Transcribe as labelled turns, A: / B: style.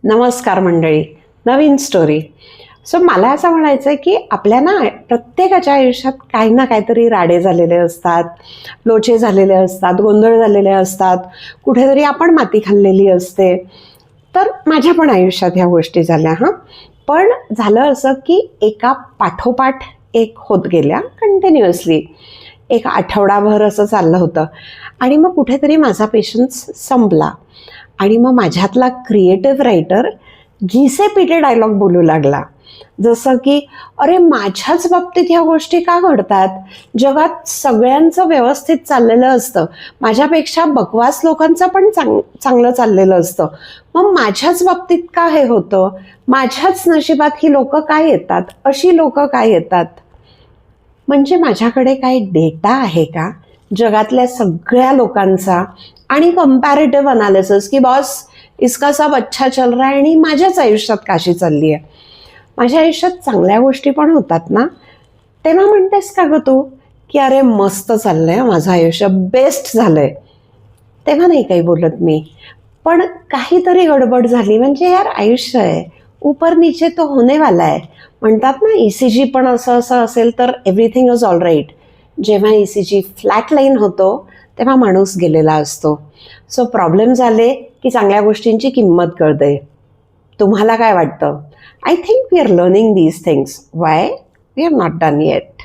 A: नमस्कार मंडळी, नवीन story. So मला असं म्हणायचं आहे की आपल्या ना प्रत्येकाच्या आयुष्यात काही ना काहीतरी राडे झालेले असतात, लोचे झालेले असतात, गोंधळ झालेले असतात, कुठेतरी आपण माती खाल्लेली असते. तर माझ्या पण आयुष्यात ह्या गोष्टी झाल्या हां. पण झालं असं की एका पाठोपाठ एक होत गेल्या कंटिन्युअसली. एक आठवडाभर असं चाललं होतं आणि मग कुठेतरी माझा पेशन्स संपला आणि मग माझ्यातला क्रिएटिव्ह रायटर घिसे पिटे डायलॉग बोलू लागला. जसं की अरे माझ्याच बाबतीत ह्या गोष्टी का घडतात? जगात सगळ्यांचं व्यवस्थित चाललेलं असतं, माझ्यापेक्षा बकवास लोकांचं पण चांगलं चाललेलं असतं, मग माझ्याच बाबतीत का हे होतं? माझ्याच नशिबात ही लोकं काय येतात, अशी लोकं काय येतात? म्हणजे माझ्याकडे काही डेटा आहे का जगातल्या सगळ्या लोकांचा आणि कंपॅरेटिव्ह अनालिसिस की बॉस इसका सब अच्छा चल रहा है आणि माझ्याच आयुष्यात काशी चालली आहे? माझ्या आयुष्यात चांगल्या गोष्टी पण होतात ना, तेव्हा म्हणतेस का गं तू की अरे मस्त चाललंय माझं आयुष्य, बेस्ट झालंय, तेव्हा नाही काही बोलत मी. पण काहीतरी गडबड झाली म्हणजे यार आयुष्य आहे, ऊपर नीचे तो होने वाला आहे. म्हणतात ना ECG पण असं असं असेल तर एव्हरीथिंग इज ऑल राईट. जेव्हा ECG फ्लॅट लाईन होतो तेव्हा माणूस गेलेला असतो. सो प्रॉब्लेम झाले की चांगल्या गोष्टींची किंमत कळते. तुम्हाला काय वाटतं? I think we are learning these things. Why? We are not done eight.